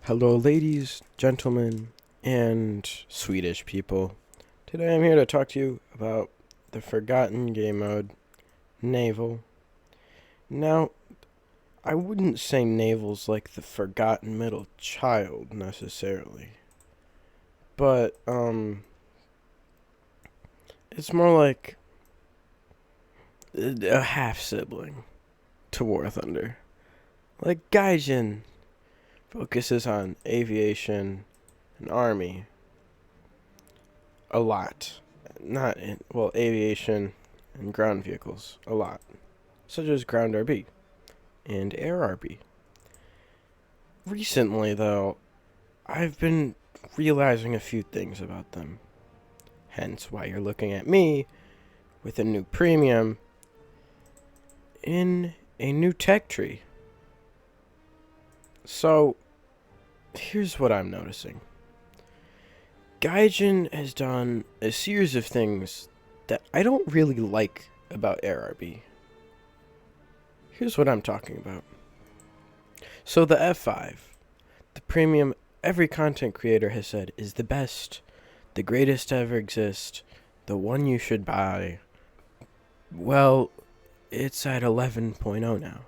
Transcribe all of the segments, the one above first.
Hello, ladies, gentlemen, and Swedish people. Today I'm here to talk to you about the forgotten game mode, Naval. Now, I wouldn't say Naval's like the forgotten middle child necessarily, but, it's more like a half sibling to War Thunder. Like Gaijin focuses on aviation and army a lot. Not in, well, aviation and ground vehicles a lot, such as ground RB and air RB. Recently, though, I've been realizing a few things about them. Hence why you're looking at me with a new premium in a new tech tree. So, here's what I'm noticing. Gaijin has done a series of things that I don't really like about AirRB. Here's what I'm talking about. So the F5, the premium every content creator has said is the best, the greatest to ever exist, the one you should buy. Well, it's at 11.0 now.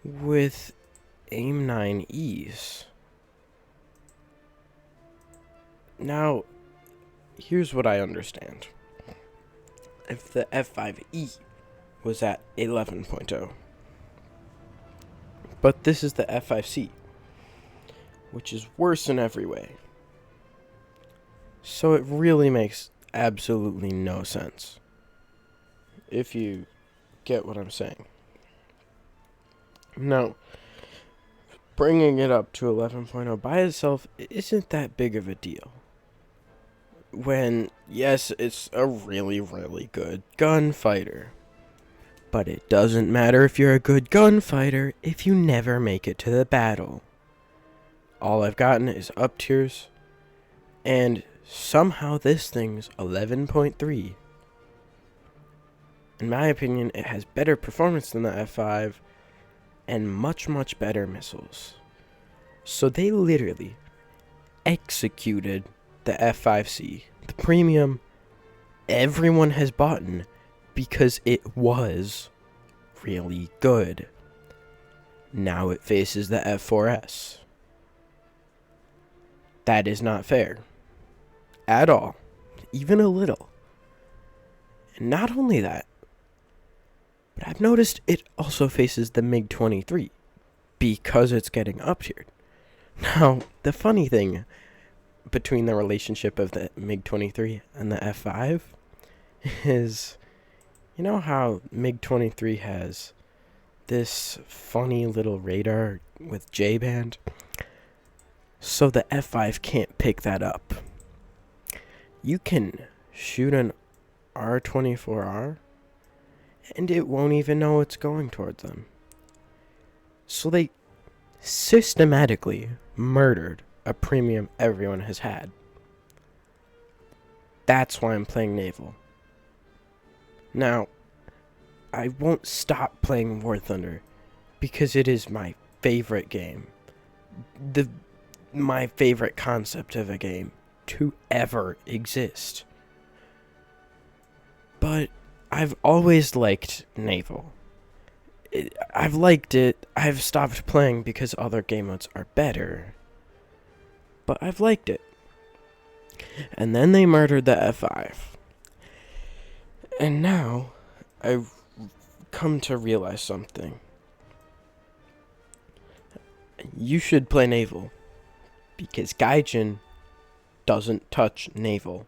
With AIM 9Es. Now, here's what I understand. If the F5E was at 11.0, but this is the F5C, which is worse in every way. So it really makes absolutely no sense, if you get what I'm saying. Now, bringing it up to 11.0 by itself isn't that big of a deal. When, yes, it's a really, really good gunfighter. But it doesn't matter if you're a good gunfighter if you never make it to the battle. All I've gotten is up tiers, and somehow this thing's 11.3. In my opinion, it has better performance than the F5, and much, much better missiles. So they literally executed the F5C, the premium everyone has bought because it was really good. Now it faces the F4S. That is not fair. At all. Even a little. And not only that, but I've noticed it also faces the MiG-23 because it's getting up-tiered. Now, the funny thing between the relationship of the MiG-23 and the F5 is, you know how MiG-23 has this funny little radar with J-band? So the F5 can't pick that up. You can shoot an R-24R and it won't even know it's going towards them. So they systematically murdered a premium everyone has had. That's why I'm playing Naval. Now, I won't stop playing War Thunder because it is my favorite game. My favorite concept of a game to ever exist. But I've always liked Naval. I've liked it. I've stopped playing because other game modes are better. But I've liked it. And then they murdered the F5. And now, I've come to realize something. You should play Naval. Because Gaijin doesn't touch Naval.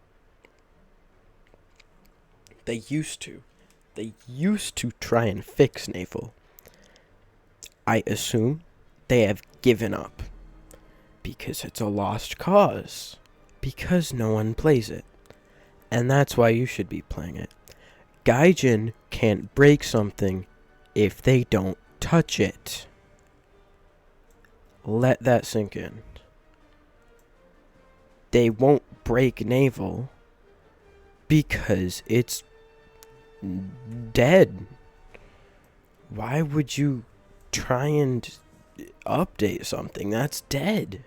They used to. They used to try and fix Naval. I assume they have given up. Because it's a lost cause. Because no one plays it. And that's why you should be playing it. Gaijin can't break something if they don't touch it. Let that sink in. They won't break Naval because it's dead. Why would you try and update something that's dead.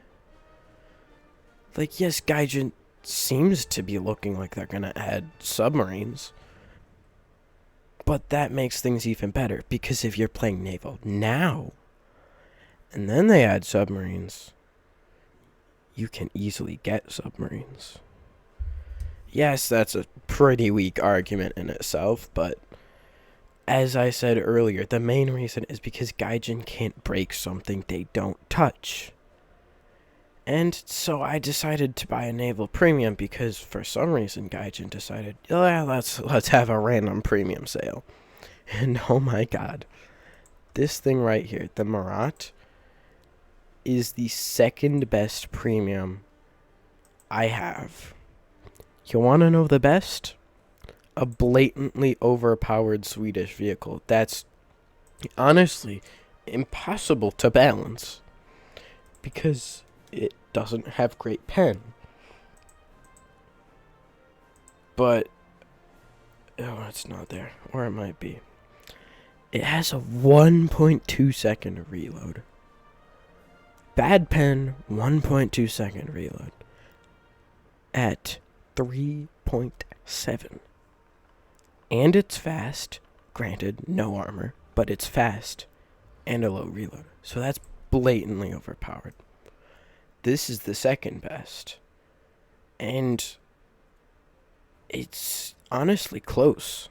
Like, yes, Gaijin seems to be looking like they're gonna add submarines, but that makes things even better, because if you're playing Naval now, and then they add submarines, you can easily get submarines. Yes, that's a pretty weak argument in itself, but as I said earlier, the main reason is because Gaijin can't break something they don't touch. And so I decided to buy a Naval Premium because for some reason Gaijin decided, let's have a random premium sale. And oh my god, this thing right here, the Marat, is the second best premium I have. You want to know the best? A blatantly overpowered Swedish vehicle that's honestly impossible to balance because it doesn't have great pen. But it's not there, or it might be. It has a 1.2 second reload. Bad pen, 1.2 second reload at 3.7. And it's fast. Granted, no armor, but it's fast and a low reload. So that's blatantly overpowered. This is the second best. And it's honestly close.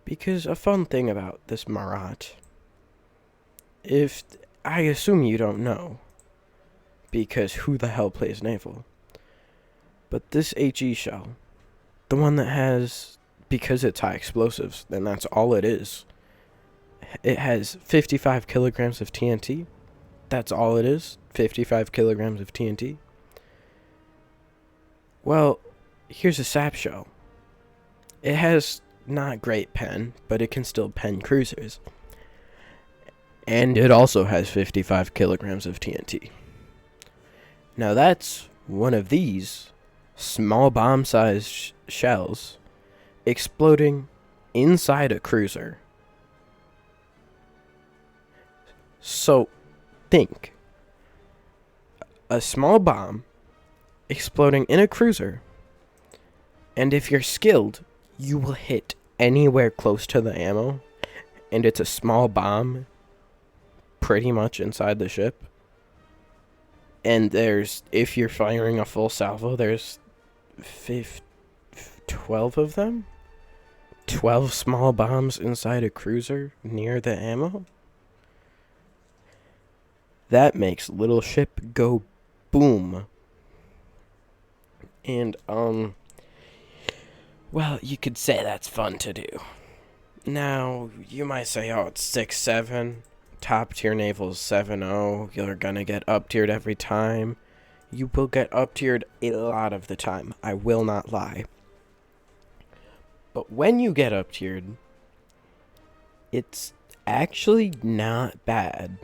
Because a fun thing about this Marat, if I assume you don't know, because who the hell plays Naval? But this HE shell, the one that has, because it's high explosives, then that's all it is. It has 55 kilograms of TNT. That's all it is. 55 kilograms of TNT. Well, here's a sap shell. It has not great pen, but it can still pen cruisers. And it also has 55 kilograms of TNT. Now that's one of these small bomb-sized shells exploding inside a cruiser. So, think. A small bomb exploding in a cruiser, and if you're skilled, you will hit anywhere close to the ammo, and it's a small bomb pretty much inside the ship. And if you're firing a full salvo, there's 12 of them? 12 small bombs inside a cruiser near the ammo? That makes little ship go boom. And, well, you could say that's fun to do. Now, you might say, oh, it's 6-7. Top tier Naval's 7-0. You're gonna get up tiered every time. You will get up tiered a lot of the time. I will not lie. But when you get up tiered, it's actually not bad.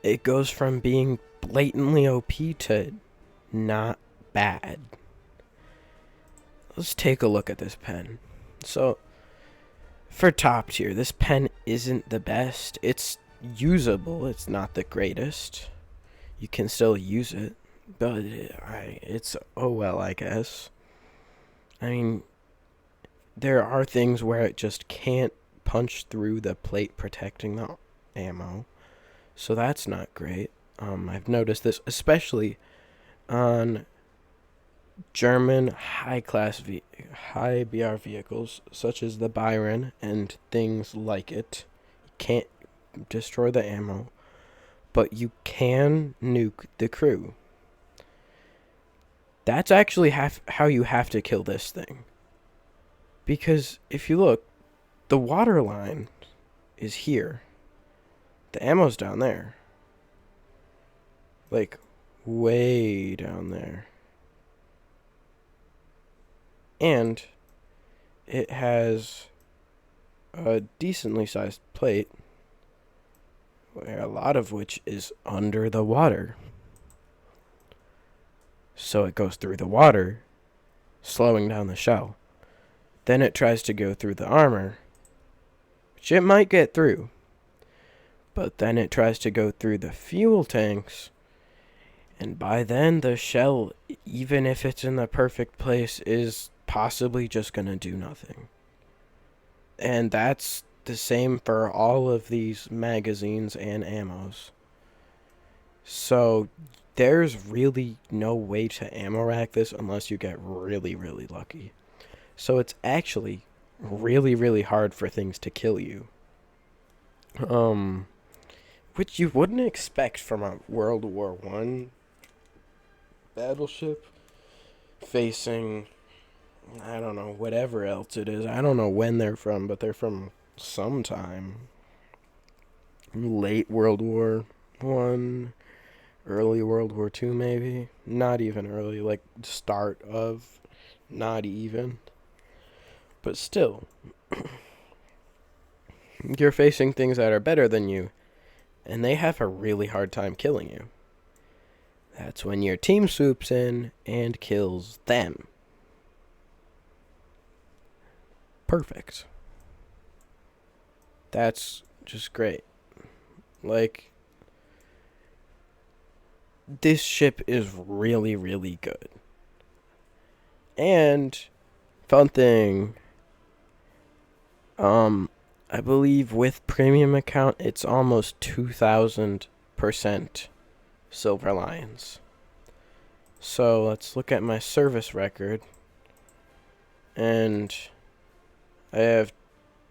It goes from being blatantly OP to not bad. Let's take a look at this pen. So, for top tier, this pen isn't the best. It's usable. It's not the greatest. You can still use it, but it's oh well, I guess. I mean, there are things where it just can't punch through the plate protecting the ammo, so that's not great. I've noticed this especially on German high BR vehicles such as the Byron and things like it. You can't destroy the ammo, but you can nuke the crew. That's actually how you have to kill this thing. Because if you look, the water line is here. The ammo's down there. Like, way down there. And it has a decently sized plate, where a lot of which is under the water. So it goes through the water, slowing down the shell. Then it tries to go through the armor, which it might get through. But then it tries to go through the fuel tanks, and by then the shell, even if it's in the perfect place, is possibly just gonna do nothing. And that's the same for all of these magazines and ammos. So there's really no way to ammo rack this unless you get really, really lucky. So it's actually really, really hard for things to kill you. Which you wouldn't expect from a World War One battleship facing, I don't know, whatever else it is. I don't know when they're from, but they're from sometime. Late World War One, early World War Two, maybe. Not even early, like start of, not even. But still, you're facing things that are better than you, and they have a really hard time killing you. That's when your team swoops in and kills them. Perfect. That's just great. Like, this ship is really, really good. And, fun thing, I believe with premium account, it's almost 2,000% Silver Lions. So let's look at my service record. And I have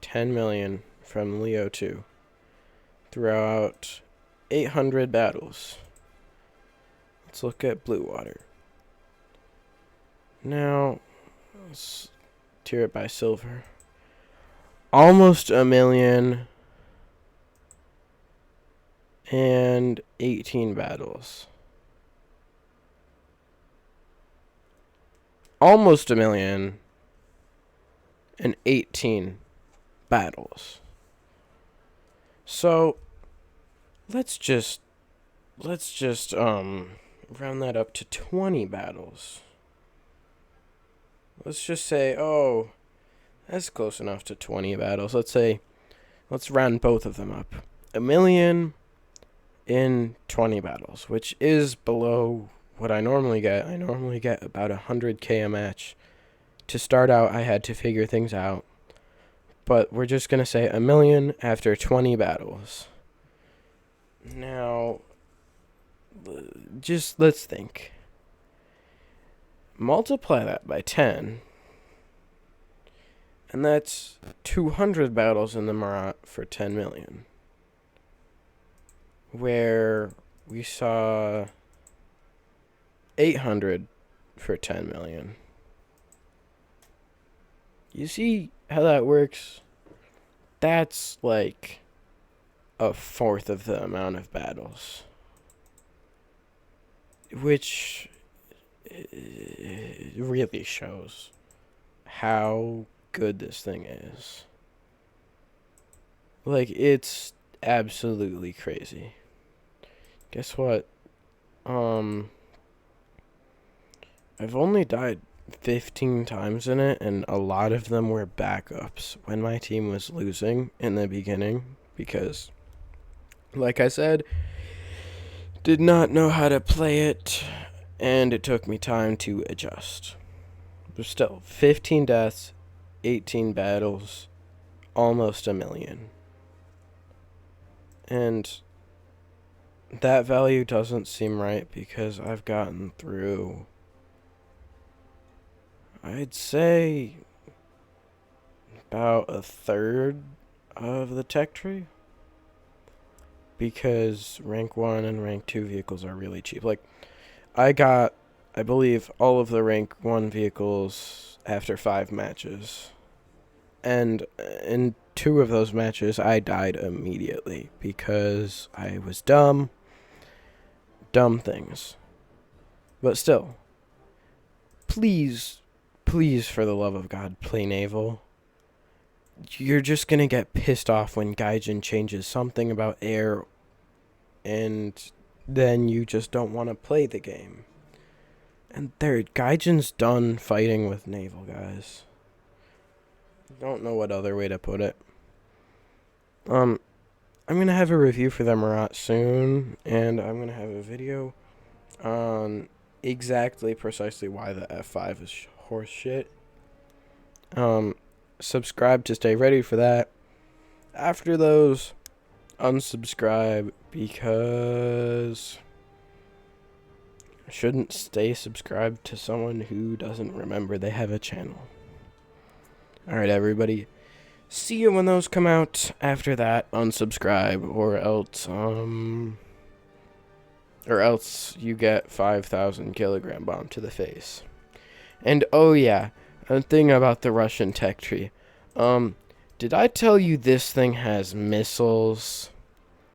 10 million from Leo 2 throughout 800 battles. Let's look at Blue Water. Now, let's tier it by silver. Almost 1,000,000 and 18 battles. Almost 1,000,000 and 18 battles. So let's just round that up to 20 battles. Let's just say, oh, that's close enough to 20 battles. Let's round both of them up. 1,000,000 in 20 battles, which is below what I normally get. I normally get about 100k a match. To start out, I had to figure things out. But we're just going to say 1,000,000 after 20 battles. Now, just let's think. Multiply that by 10. And that's 200 battles in the Marat for 10 million. Where we saw 800 for 10 million. You see how that works? That's like a fourth of the amount of battles. Which really shows how good this thing is. Like, it's absolutely crazy. Guess what? I've only died 15 times in it, and a lot of them were backups when my team was losing in the beginning, because, like I said, did not know how to play it, and it took me time to adjust. But still, 15 deaths, 18 battles, almost 1,000,000. And that value doesn't seem right because I've gotten through, I'd say, about a third of the tech tree. Because rank 1 and rank 2 vehicles are really cheap. Like, I got, I believe, all of the rank 1 vehicles after 5 matches. And in 2 of those matches, I died immediately because I was dumb. Dumb things. But still, please, for the love of God, play Naval. You're just gonna get pissed off when Gaijin changes something about air, and then you just don't want to play the game. And Gaijin's done fighting with Naval, guys. Don't know what other way to put it. I'm going to have a review for the Marat soon, and I'm going to have a video on precisely why the F5 is horse shit. Subscribe to stay ready for that. After those, unsubscribe because I shouldn't stay subscribed to someone who doesn't remember they have a channel. Alright, everybody. See you when those come out. After that, unsubscribe, or else you get 5,000 kilogram bomb to the face. And oh yeah, a thing about the Russian tech tree. Did I tell you this thing has missiles?